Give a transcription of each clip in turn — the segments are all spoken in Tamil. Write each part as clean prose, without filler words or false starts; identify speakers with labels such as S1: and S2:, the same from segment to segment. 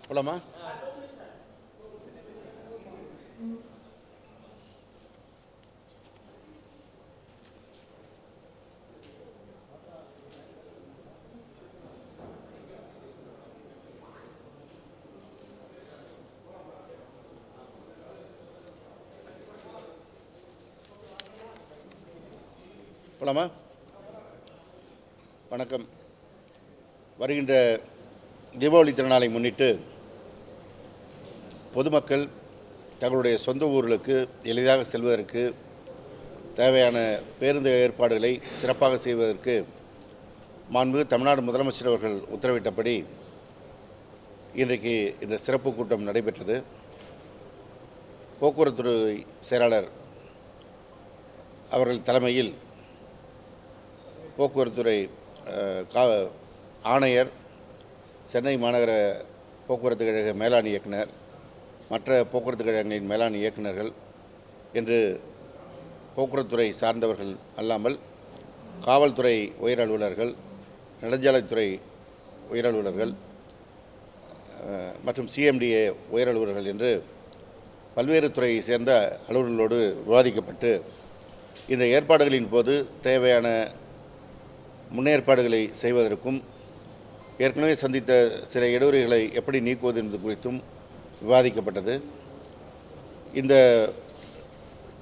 S1: போலாமா? போலாமா? வணக்கம். வருகின்ற தீபாவளி திருநாளை முன்னிட்டு பொதுமக்கள் தங்களுடைய சொந்த ஊர்களுக்கு எளிதாக செல்வதற்கு தேவையான பேருந்து ஏற்பாடுகளை சிறப்பாக செய்வதற்கு மாண்புமிகு தமிழ்நாடு முதலமைச்சர் அவர்கள் உத்தரவிட்டபடி இன்றைக்கு இந்த சிறப்பு கூட்டம் நடைபெற்றது. போக்குவரத்துறை செயலாளர் அவர்கள் தலைமையில் போக்குவரத்துறை ஆணையர், சென்னை மாநகர போக்குவரத்து கழக மேலாண் இயக்குனர், மற்ற போக்குவரத்து கழகங்களின் மேலாண் இயக்குநர்கள் என்று போக்குவரத்துறை சார்ந்தவர்கள் அல்லாமல் காவல்துறை உயர் அலுவலர்கள், நெடுஞ்சாலைத்துறை உயர் அலுவலர்கள் மற்றும் சிஎம்டிஏ உயர் அலுவலர்கள் என்று பல்வேறு துறையை சேர்ந்த அலுவலர்களோடு விவாதிக்கப்பட்டு இந்த ஏற்பாடுகளின் போது தேவையான முன்னேற்பாடுகளை செய்வதற்கும் ஏற்கனவே சந்தித்த சில இடையூறுகளை எப்படி நீக்குவது என்பது குறித்தும் விவாதிக்கப்பட்டது. இந்த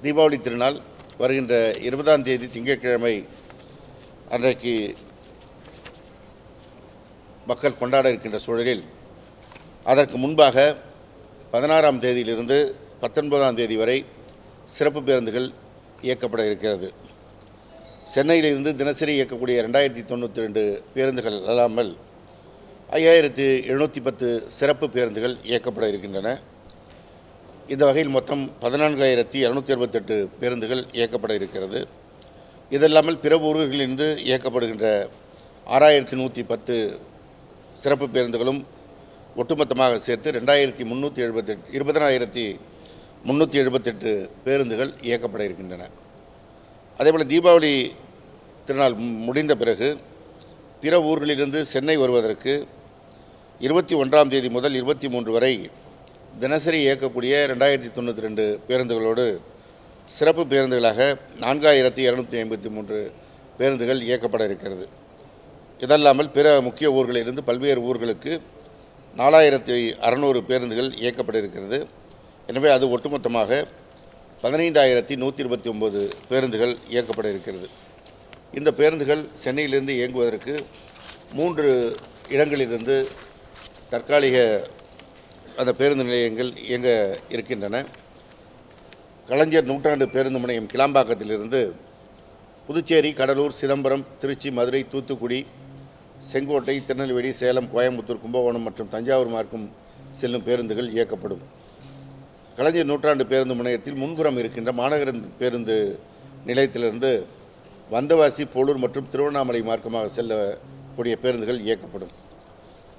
S1: தீபாவளி திருநாள் வருகின்ற 20ஆம் தேதி திங்கட்கிழமை அன்றைக்கு மக்கள் கொண்டாட இருக்கின்ற சூழலில் அதற்கு முன்பாக 16ஆம் தேதியிலிருந்து 19ஆம் தேதி வரை சிறப்பு பேருந்துகள் இயக்கப்பட இருக்கிறது. சென்னையிலிருந்து தினசரி இயக்கக்கூடிய 2092 பேருந்துகள் அல்லாமல் 5710 சிறப்பு பேருந்துகள் இயக்கப்பட இருக்கின்றன. இந்த வகையில் மொத்தம் 14268 பேருந்துகள் இயக்கப்பட இருக்கிறது. இதல்லாமல் பிற ஊர்களிலிருந்து இயக்கப்படுகின்ற 6110 சிறப்பு பேருந்துகளும் ஒட்டுமொத்தமாக சேர்த்து 20,378 பேருந்துகள் இயக்கப்பட இருக்கின்றன. அதேபோல் தீபாவளி திருநாள் முடிந்த பிறகு பிற ஊர்களிலிருந்து சென்னை வருவதற்கு 21ஆம் தேதி முதல் 23 வரை தினசரி இயக்கக்கூடிய 2092 பேருந்துகளோடு சிறப்பு பேருந்துகளாக 4253 பேருந்துகள் இயக்கப்பட இருக்கிறது. இதல்லாமல் பிற முக்கிய ஊர்களிலிருந்து பல்வேறு ஊர்களுக்கு 4600 பேருந்துகள் இயக்கப்பட இருக்கிறது. எனவே அது ஒட்டுமொத்தமாக 15129 பேருந்துகள் இயக்கப்பட இருக்கிறது. இந்த பேருந்துகள் சென்னையிலிருந்து இயங்குவதற்கு 3 இடங்களிலிருந்து தற்காலிக அந்த பேருந்து நிலையங்கள் இயங்க இருக்கின்றன. கலைஞர் நூற்றாண்டு பேருந்து முனையம் கிளாம்பாக்கத்திலிருந்து புதுச்சேரி, கடலூர், சிதம்பரம், திருச்சி, மதுரை, தூத்துக்குடி, செங்கோட்டை, திருநெல்வேலி, சேலம், கோயம்புத்தூர், கும்பகோணம் மற்றும் தஞ்சாவூர் மார்க்கம் செல்லும் பேருந்துகள் இயக்கப்படும். கலைஞர் நூற்றாண்டு பேருந்து முனையத்தில் முன்புறம் இருக்கின்ற மாநகர பேருந்து நிலையத்திலிருந்து வந்தவாசி, போலூர் மற்றும் திருவண்ணாமலை மார்க்கமாக செல்லக்கூடிய பேருந்துகள் இயக்கப்படும்.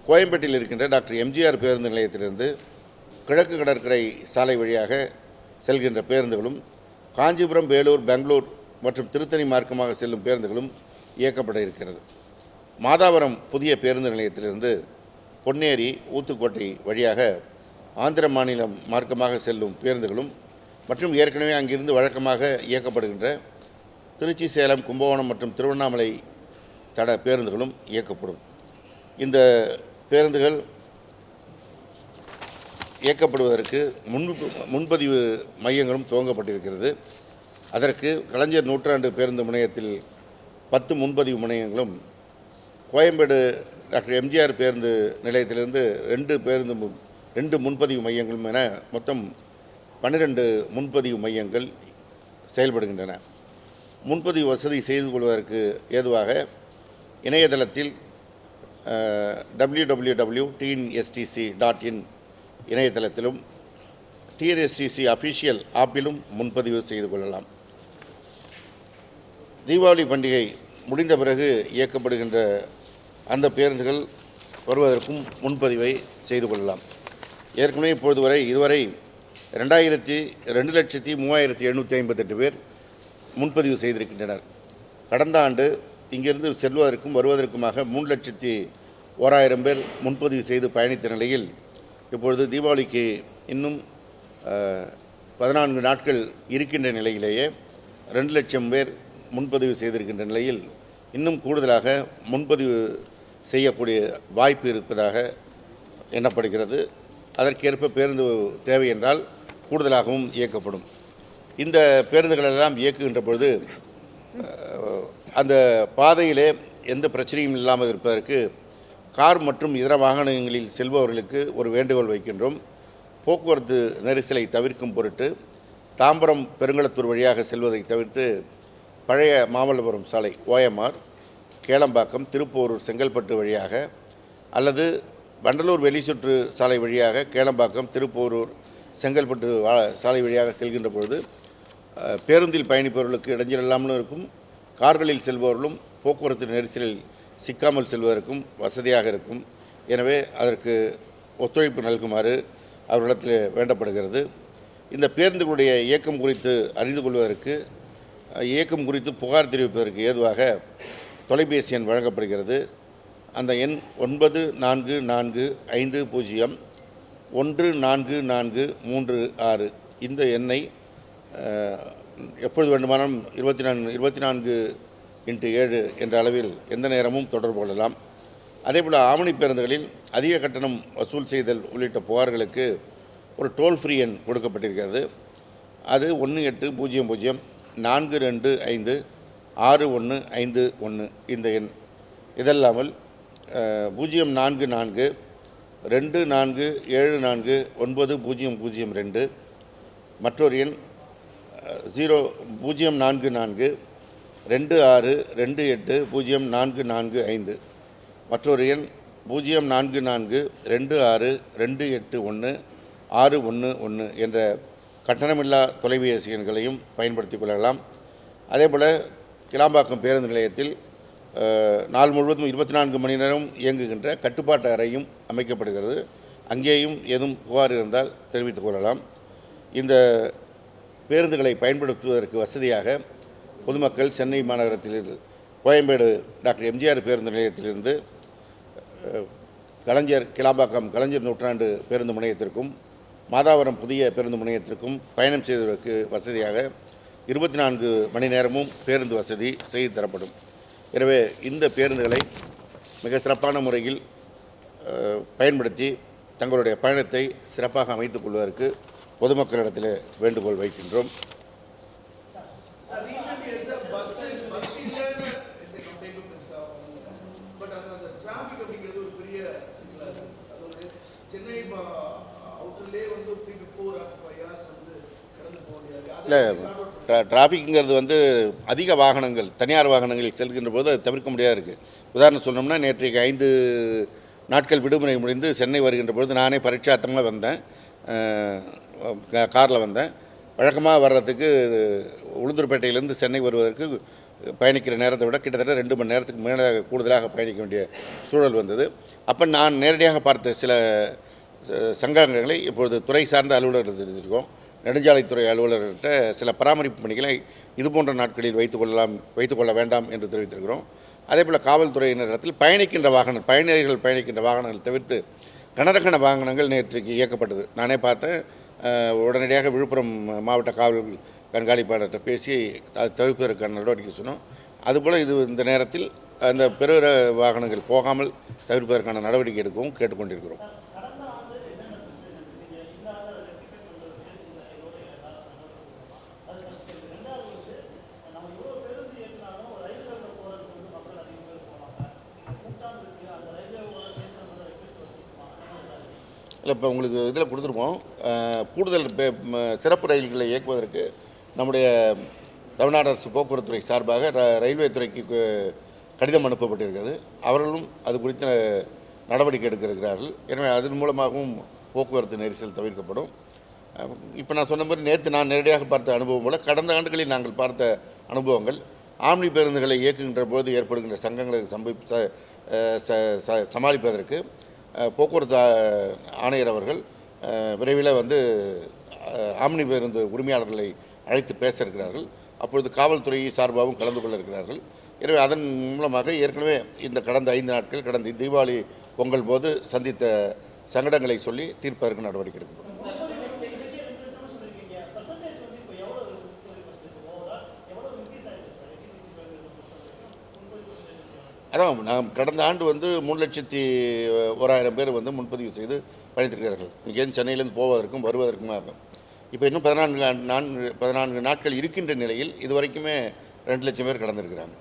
S1: கோயம்பேட்டில் இருக்கின்ற டாக்டர் எம்ஜிஆர் பேருந்து நிலையத்திலிருந்து கிழக்கு கடற்கரை சாலை வழியாக செல்கின்ற பேருந்துகளும், காஞ்சிபுரம், வேலூர், பெங்களூர் மற்றும் திருத்தணி மார்க்கமாக செல்லும் பேருந்துகளும் இயக்கப்பட இருக்கிறது. மாதாவரம் புதிய பேருந்து நிலையத்திலிருந்து பொன்னேரி, ஊத்துக்கோட்டை வழியாக ஆந்திர மாநிலம் மார்க்கமாக செல்லும் பேருந்துகளும் மற்றும் ஏற்கனவே அங்கிருந்து வழக்கமாக இயக்கப்படுகின்ற திருச்சி, சேலம், கும்பகோணம் மற்றும் திருவண்ணாமலை தட பேருந்துகளும் இயக்கப்படும். இந்த பேருந்துகள் இயக்கப்படுவதற்கு முன்பதிவு மையங்களும் துவங்கப்பட்டிருக்கிறது. அதற்கு கலைஞர் நூற்றாண்டு பேருந்து முனையத்தில் 10 முன்பதிவு முனையங்களும், கோயம்பேடு டாக்டர் எம்ஜிஆர் பேருந்து நிலையத்திலிருந்து 2 முன்பதிவு மையங்களும் என மொத்தம் 12 முன்பதிவு மையங்கள் செயல்படுகின்றன. முன்பதிவு வசதி செய்து கொள்வதற்கு ஏதுவாக இணையதளத்தில் www.tnstc.in இணையதளத்திலும் டிஎன்எஸ்டிசி அஃபிஷியல் ஆப்பிலும் முன்பதிவு செய்து கொள்ளலாம். தீபாவளி பண்டிகை முடிந்த பிறகு இயக்கப்படுகின்ற அந்த பேருந்துகள் வருவதற்கும் முன்பதிவை செய்து கொள்ளலாம். ஏற்கனவே இதுவரை 2,03,758 பேர் முன்பதிவு செய்திருக்கின்றனர். கடந்த ஆண்டு இங்கிருந்து செல்வதற்கும் வருவதற்குமாக 3,01,000 பேர் முன்பதிவு செய்து பயணித்த நிலையில் இப்பொழுது தீபாவளிக்கு இன்னும் 14 நாட்கள் இருக்கின்ற நிலையிலேயே 2 லட்சம் பேர் முன்பதிவு செய்திருக்கின்ற நிலையில் இன்னும் கூடுதலாக முன்பதிவு செய்யக்கூடிய வாய்ப்பு இருப்பதாக எண்ணப்படுகிறது. அதற்கேற்ப பேருந்து தேவை என்றால் கூடுதலாகவும் இயக்கப்படும். இந்த பேருந்துகளெல்லாம் இயக்குகின்ற பொழுது அந்த பாதையிலே எந்த பிரச்சனையும் இல்லாமல் இருப்பதற்கு கார் மற்றும் இதர வாகனங்களில் செல்பவர்களுக்கு ஒரு வேண்டுகோள் வைக்கின்றோம். போக்குவரத்து நெரிசலை தவிர்க்கும் பொருட்டு தாம்பரம் பெருங்களத்தூர் வழியாக செல்வதை தவிர்த்து பழைய மாமல்லபுரம் சாலை OMR, கேளம்பாக்கம், திருப்போரூர், செங்கல்பட்டு வழியாக அல்லது வண்டலூர் வெளிச்சுற்று சாலை வழியாக கேளம்பாக்கம், திருப்போரூர், செங்கல்பட்டு சாலை வழியாக செல்கின்ற பொழுது பேருந்தில் பயணிப்பவர்களுக்கு இடைஞ்சல் இல்லாமலும் இருக்கும், கார்களில் செல்பவர்களும் போக்குவரத்து நெரிசலில் சிக்காமல் செல்வதற்கும் வசதியாக இருக்கும். எனவே அதற்கு ஒத்துழைப்பு நல்குமாறு அவர்களிடத்தில் வேண்டப்படுகிறது. இந்த பேருந்துகளுடைய இயக்கம் குறித்து அறிந்து கொள்வதற்கு, இயக்கம் குறித்து புகார் தெரிவிப்பதற்கு ஏதுவாக தொலைபேசி எண் வழங்கப்படுகிறது. அந்த எண் 9450144436. இந்த எண்ணை எப்பொழுது வேண்டுமானாலும் 24x7 என்ற அளவில் எந்த நேரமும் தொடர்பு கொள்ளலாம். அதேபோல் ஆம்னி பேருந்துகளில் அதிக கட்டணம் வசூல் செய்தல் உள்ளிட்ட புகார்களுக்கு ஒரு டோல் ஃப்ரீ எண் கொடுக்கப்பட்டிருக்கிறது. அது 1804256151 இந்த எண். இதல்லாமல் 04424749002 மற்றொரு எண் 04428280445 மற்றொரு எண் 04426281611 என்ற கட்டணமில்லா தொலைபேசி எண்களையும் பயன்படுத்திக் கொள்ளலாம். அதேபோல் கிளாம்பாக்கம் பேருந்து நிலையத்தில் நாள் முழுவதும் 24 மணி நேரம் இயங்குகின்ற கட்டுப்பாட்டு அறையும் அமைக்கப்படுகிறது. அங்கேயும் ஏதும் புகார் இருந்தால் தெரிவித்துக் கொள்ளலாம். இந்த பேருந்துகளை பயன்படுத்துவதற்கு வசதியாக பொதுமக்கள் சென்னை மாநகரத்தில் கோயம்பேடு டாக்டர் எம்ஜிஆர் பேருந்து நிலையத்திலிருந்து கிளாம்பாக்கம் கலைஞர் நூற்றாண்டு பேருந்து முனையத்திற்கும் மாதாவரம் புதிய பேருந்து முனையத்திற்கும் பயணம் செய்வதற்கு வசதியாக 24 மணி நேரமும் பேருந்து வசதி செய்து தரப்படும். எனவே இந்த பேருந்துகளை மிக சிறப்பான முறையில் பயன்படுத்தி தங்களுடைய பயணத்தை சிறப்பாக அமைத்துக் கொள்வதற்கு பொதுமக்களிடத்தில் வேண்டுகோள் வைக்கின்றோம். இல்லை, டிராஃபிக்குங்கிறது அதிக வாகனங்கள், தனியார் வாகனங்களில் செல்கின்ற போது அது தவிர்க்க முடியாது இருக்குது. உதாரணம் சொன்னோம்னா, நேற்றைக்கு 5 நாட்கள் விடுமுறை முடிந்து சென்னை வருகின்ற பொழுது நானே பரீட்சார்த்தமாக வந்தேன், காரில் வந்தேன். வழக்கமாக வர்றதுக்கு உளுந்தூர்பேட்டையிலேருந்து சென்னை வருவதற்கு பயணிக்கிற நேரத்தை விட கிட்டத்தட்ட 2 மணி நேரத்துக்கு மேலே கூடுதலாக பயணிக்க வேண்டிய சூழல் வந்தது. அப்போ நான் நேரடியாக பார்த்த சில சங்கங்களை இப்பொழுது துறை சார்ந்த அலுவலர்கள் தெரிஞ்சிருக்கோம். நெடுஞ்சாலைத்துறை அலுவலர்கிட்ட சில பராமரிப்பு பணிகளை இதுபோன்ற நாட்களில் வைத்துக்கொள்ள வேண்டாம் என்று தெரிவித்திருக்கிறோம். அதேபோல் காவல்துறையினரிடத்தில் பயணிகள் பயணிக்கின்ற வாகனங்கள் தவிர்த்து கனரக வாகனங்கள் நேற்றைக்கு இயக்கப்பட்டது. நானே பார்த்தேன். உடனடியாக விழுப்புரம் மாவட்ட காவல் கண்காணிப்பாளர்கிட்ட பேசி அதை தவிர்ப்பதற்கான நடவடிக்கை சொன்னோம். அதுபோல் இந்த நேரத்தில் அந்த பெருகிற வாகனங்கள் போகாமல் தவிர்ப்பதற்கான நடவடிக்கை எடுக்கவும் கேட்டுக்கொண்டிருக்கிறோம். இல்லை இப்போ உங்களுக்கு இதில் கொடுத்துருப்போம். கூடுதல் சிறப்பு ரயில்களை இயக்குவதற்கு நம்முடைய தமிழ்நாடு அரசு போக்குவரத்துறை சார்பாக ரயில்வே துறைக்கு கடிதம் அனுப்பப்பட்டிருக்கிறது. அவர்களும் அது குறித்த நடவடிக்கை எடுக்க இருக்கிறார்கள். எனவே அதன் மூலமாகவும் போக்குவரத்து நெரிசல் தவிர்க்கப்படும். இப்போ நான் சொன்ன மாதிரி நேற்று நான் நேரடியாக பார்த்த அனுபவம் போல் கடந்த ஆண்டுகளில் நாங்கள் பார்த்த அனுபவங்கள் ஆம்னி பேருந்துகளை இயக்குகின்ற போது ஏற்படுகின்ற சங்கங்களை சமாளிப்பதற்கு போக்குவரத்து ஆணையர் அவர்கள் விரைவில் வந்து ஆம்னி பேருந்து உரிமையாளர்களை அழைத்து பேச இருக்கிறார்கள். அப்பொழுது காவல்துறை சார்பாகவும் கலந்து கொள்ள இருக்கிறார்கள். எனவே அதன் மூலமாக ஏற்கனவே இந்த கடந்த 5 நாட்கள் கடந்த தீபாவளி பொங்கல் போது சந்தித்த சங்கடங்களை சொல்லி தீர்ப்பதற்கு நடவடிக்கை எடுக்கப்படும். அதான் நாம் கடந்த ஆண்டு வந்து 3,01,000 பேர் வந்து முன்பதிவு செய்து பயணித்திருக்கிறார்கள். இங்கேருந்து சென்னையிலேருந்து போவதற்கும் வருவதற்குமாக. இப்போ இன்னும் 14 நாட்கள் இருக்கின்ற நிலையில் இதுவரைக்குமே 2 லட்சம் பேர் கடந்திருக்கிறாங்க.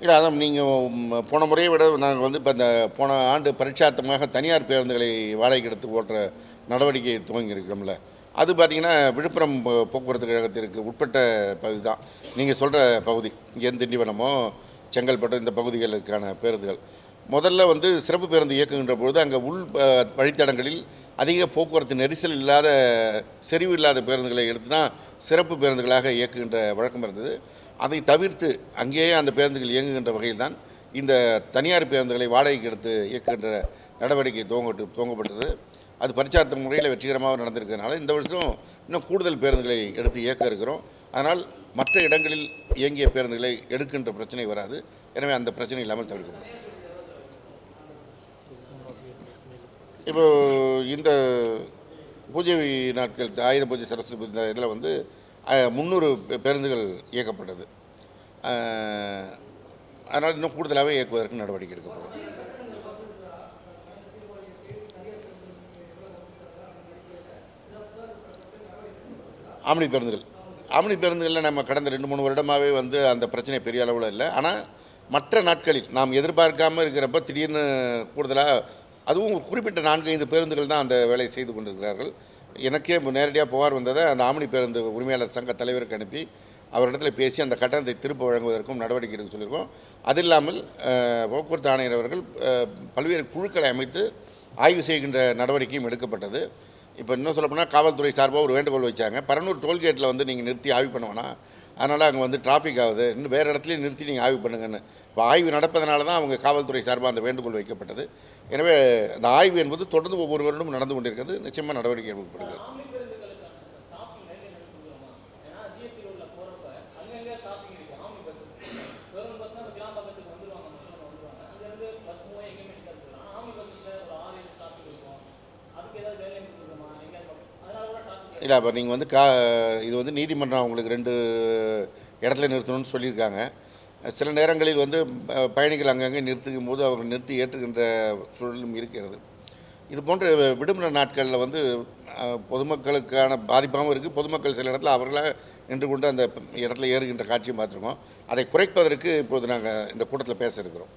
S1: இல்லை அதான் நீங்கள் போன முறையை விட நாங்கள் வந்து இப்போ இந்த போன ஆண்டு பரீட்சார்த்தமாக தனியார் பேருந்துகளை வாடகைக்கு எடுத்து ஓட்டுற நடவடிக்கை துவங்கியிருக்கிறோம்ல, அது பார்த்திங்கன்னா விழுப்புரம் போக்குவரத்து கழகத்திற்கு உட்பட்ட பகுதி தான். நீங்கள் சொல்கிற பகுதி இங்கேருந்து திண்டிவனமோ செங்கல்பட்டு இந்த பகுதிகளுக்கான பேருந்துகள் முதல்ல வந்து சிறப்பு பேருந்து இயக்குகின்ற பொழுது அங்கே உள் வழித்தடங்களில் அதிக போக்குவரத்து நெரிசல் இல்லாத செறிவு இல்லாத பேருந்துகளை எடுத்து தான் சிறப்பு பேருந்துகளாக இயக்குகின்ற வழக்கம் இருந்தது. அதை தவிர்த்து அங்கேயே அந்த பேருந்துகள் இயங்குகின்ற வகையில் தான் இந்த தனியார் பேருந்துகளை வாடகைக்கு எடுத்து இயக்குகின்ற நடவடிக்கை துவங்கப்பட்டது. அது பரிச்சார்த்த முறையில் வெற்றிகரமாக நடந்திருக்கிறதுனால இந்த வருஷம் இன்னும் கூடுதல் பேருந்துகளை எடுத்து இயக்க இருக்கிறோம். அதனால் மற்ற இடங்களில் இயங்கிய பேருந்துகளை எடுக்கின்ற பிரச்சனை வராது. எனவே அந்த பிரச்சனை இல்லாமல் தவிர்க்கப்படும். இப்போ இந்த பூஜை நாட்கள் ஆயுத பூஜை சரஸ்வதி இந்த இதில் வந்து 300 பேருந்துகள் இயக்கப்பட்டது. அதனால் இன்னும் கூடுதலாகவே இயக்குவதற்கு நடவடிக்கை எடுக்கப்படும். ஆம்னி பேருந்துகளில் நம்ம கடந்த 2-3 வருடமாகவே வந்து அந்த பிரச்சனை பெரிய அளவில் இல்லை. ஆனால் மற்ற நாட்களில் நாம் எதிர்பார்க்காமல் இருக்கிறப்ப திடீர்னு கூடுதலாக அதுவும் குறிப்பிட்ட 4-5 பேருந்துகள் தான் அந்த வேலையை செய்து கொண்டிருக்கிறார்கள். எனக்கே நேரடியாக புகார் வந்ததை அந்த ஆம்னி பேருந்து உரிமையாளர் சங்க தலைவருக்கு அனுப்பி அவரிடத்தில் பேசி அந்த கட்டணத்தை திரும்ப வழங்குவதற்கும் நடவடிக்கை எடுக்க சொல்லியிருக்கோம். அது இல்லாமல் போக்குவரத்து ஆணையர் அவர்கள் பல்வேறு குழுக்களை அமைத்து ஆய்வு செய்கின்ற நடவடிக்கையும் எடுக்கப்பட்டது. இப்போ இன்னும் சொல்லப்போனால் காவல்துறை சார்பாக ஒரு வேண்டுகோள் வச்சாங்க. பரனூர் டோல்கேட்டில் வந்து நீங்கள் நிறுத்தி ஆய்வு பண்ண வேணாம், அதனால் அங்கே வந்து டிராஃபிக் ஆகுது, இன்னும் வேறு இடத்துலையும் நிறுத்தி நீங்கள் ஆய்வு பண்ணுங்கன்னு. இப்போ ஆய்வு நடப்பதனால தான் அவங்க காவல்துறை சார்பாக அந்த வேண்டுகோள் வைக்கப்பட்டது. எனவே அந்த ஆய்வு என்பது தொடர்ந்து ஒவ்வொரு வருடமும் நடந்து கொண்டிருக்கிறது. நிச்சயமாக நடவடிக்கை எடுக்கப்படுகிறது. இல்லை அப்போ நீங்கள் வந்து இது வந்து நீதிமன்றம் அவங்களுக்கு 2 இடத்துல நிறுத்தணும்னு சொல்லியிருக்காங்க. சில நேரங்களில் வந்து பயணிகள் அங்கங்கே நிறுத்துக்கும் போது அவங்க நிறுத்தி ஏற்றுகின்ற சூழலும் இருக்கிறது. இது போன்ற விடுமுறை நாட்களில் வந்து பொதுமக்களுக்கான பாதிப்பாகவும் இருக்குது. பொதுமக்கள் சில இடத்துல அவர்களாக நின்று கொண்டு அந்த இடத்துல ஏறுகின்ற காட்சியும் பார்த்துருக்கோம். அதை குறைப்பதற்கு இப்போது நாங்கள் இந்த கூட்டத்தில் பேச இருக்கிறோம்.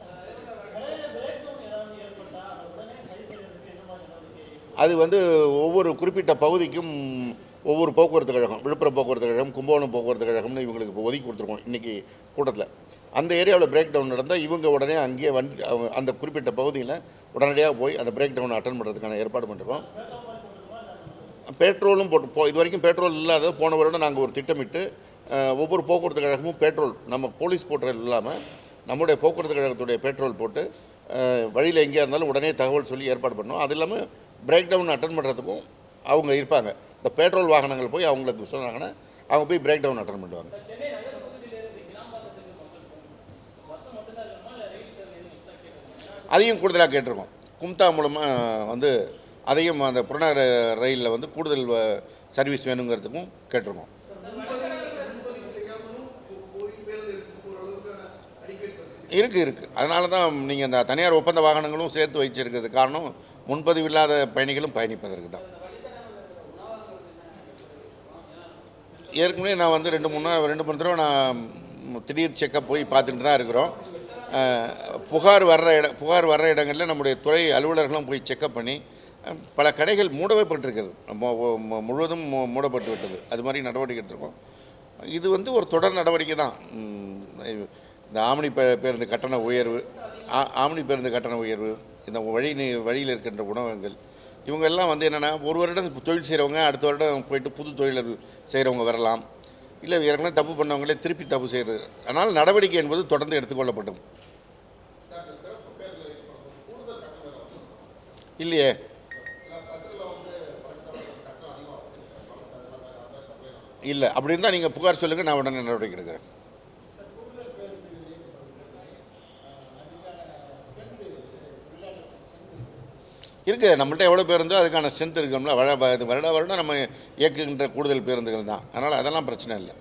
S1: அது வந்து ஒவ்வொரு குறிப்பிட்ட பகுதிக்கும் ஒவ்வொரு போக்குவரத்து கழகம், விழுப்புரம் போக்குவரத்து கழகம், கும்பகோணம் போக்குவரத்து கழகம்னு இவங்களுக்கு இப்போ ஒதுக்கி கொடுத்துருக்கோம். இன்றைக்கி கூட்டத்தில் அந்த ஏரியாவில் பிரேக் டவுன் நடந்தால் இவங்க உடனே அங்கேயே அந்த குறிப்பிட்ட பகுதியில் உடனடியாக போய் அந்த பிரேக் டவுனை அட்டன் பண்ணுறதுக்கான ஏற்பாடு பண்ணிருக்கோம். பெட்ரோலும் போட்டு இது வரைக்கும் பெட்ரோல் இல்லாத போன வருடம் நாங்கள் ஒரு திட்டமிட்டு ஒவ்வொரு போக்குவரத்து கழகமும் பெட்ரோல் நம்ம போலீஸ் போட்டுறது இல்லாமல் நம்முடைய போக்குவரத்து கழகத்துடைய பெட்ரோல் போட்டு வழியில் எங்கேயா இருந்தாலும் உடனே தகவல் சொல்லி ஏற்பாடு பண்ணோம். அது இல்லாமல் பிரேக் டவுன் அட்டன் பண்ணுறதுக்கும் அவங்க இருப்பாங்க. இந்த பெட்ரோல் வாகனங்கள் போய் அவங்களுக்கு சொன்னாங்கன்னா அவங்க போய் பிரேக் டவுன் அட்டன் பண்ணுவாங்க. அதையும் கூடுதலாக கேட்டிருக்கோம். கும்தா மூலமாக வந்து அதையும் அந்த புறநகர ரயிலில் வந்து கூடுதல் சர்வீஸ் வேணுங்கிறதுக்கும் கேட்டிருக்கோம். இருக்குது. அதனால தான் நீங்கள் இந்த தனியார் ஒப்பந்த வாகனங்களும் சேர்த்து வச்சிருக்கிறது காரணம் முன்பதிவு இல்லாத பயணிகளும் பயணிப்பதற்கு தான். ஏற்கனவே நான் வந்து 2-3 தடவை நான் திடீர் செக்கப் போய் பார்த்துட்டு தான் இருக்கிறோம். புகார் வர்ற இடங்களில் நம்முடைய துறை அலுவலர்களும் போய் செக்கப் பண்ணி பல கடைகள் மூடவே பட்டிருக்கிறது. முழுவதும் மூடப்பட்டு விட்டது. அது மாதிரி நடவடிக்கை எடுத்திருக்கோம். இது வந்து ஒரு தொடர் நடவடிக்கை தான். இந்த ஆம்னி பேருந்து கட்டண உயர்வு, இந்த வழியில் இருக்கின்ற உணவகங்கள், இவங்கெல்லாம் வந்து என்னென்னா, ஒரு வருடம் தொழில் செய்கிறவங்க அடுத்த வருடம் போயிட்டு புது தொழில் செய்கிறவங்க வரலாம். இல்லை ஏற்கனவே தப்பு பண்ணவங்களே திருப்பி தப்பு செய்கிறது. அதனால் நடவடிக்கை என்பது தொடர்ந்து எடுத்துக்கொள்ளப்படும். இல்லையே, இல்லை அப்படி இருந்தால் நீங்கள் புகார் சொல்லுங்கள், நான் உடனே நடவடிக்கை எடுக்கிறேன். இருக்குது, நம்மள்ட்ட எவ்வளோ பேருந்தோ அதுக்கான ஸ்ட்ரென்த் இருக்கணும்ல. வருடம் நம்ம இயக்குகின்ற கூடுதல் பேருந்துகள் தான். அதனால் அதெல்லாம் பிரச்சனை இல்லை.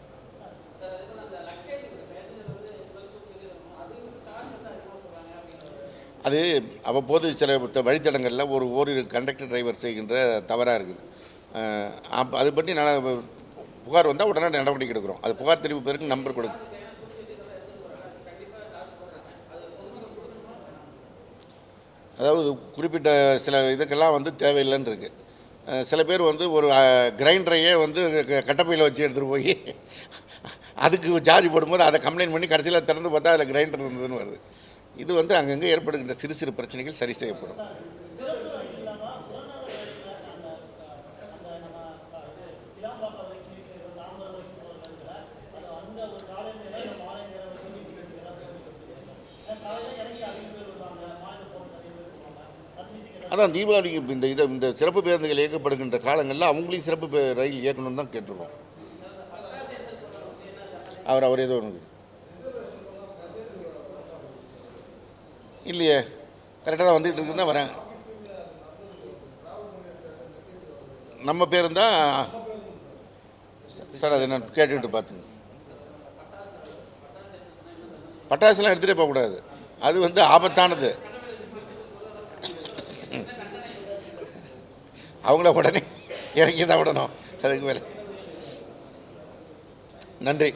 S1: அது அவ்வப்போது சில வழித்தடங்களில் ஓரிரு கண்டக்டர் டிரைவர் செய்கின்ற தவறாக இருக்குது. அது பற்றி நான் புகார் வந்தால் உடனே நடவடிக்கை எடுக்கிறோம். அது புகார் தெரிவிப்பு பேருக்கு நம்பர் கொடுக்கும். அதாவது குறிப்பிட்ட சில இதுக்கெல்லாம் வந்து தேவையில்லைன்னு இருக்குது. சில பேர் வந்து ஒரு கிரைண்டரையே வந்து கட்டப்பையில் வச்சு எடுத்துகிட்டு போய் அதுக்கு சார்ஜ் போடும்போது அதை கம்ப்ளைண்ட் பண்ணி கடைசியில் திறந்து பார்த்தா அதில் கிரைண்டர் இருந்ததுன்னு வருது. இது வந்து அங்கங்கே ஏற்படுகின்ற சிறு சிறு பிரச்சனைகள் சரி செய்யப்படும். அதான் தீபாவளிக்கு இந்த சிறப்பு பேருந்துகள் இயக்கப்படுகின்ற காலங்களில் அவங்களையும் சிறப்பு ரயில் இயக்கணும்னு தான் கேட்டிருக்கோம். அவர் ஏதோ ஒன்று இல்லையே, கரெக்டாக தான் வந்துகிட்டு இருக்குன்னு தான் வரேன். நம்ம பேருந்தா சார், அதை நான் கேட்டுக்கிட்டு பார்த்துங்க. பட்டாசுலாம் எடுத்துகிட்டே போகக்கூடாது, அது வந்து ஆபத்தானது. அவங்கள உடனே இறங்கி தான் விடணும். அதுக்கு மேலே நன்றி.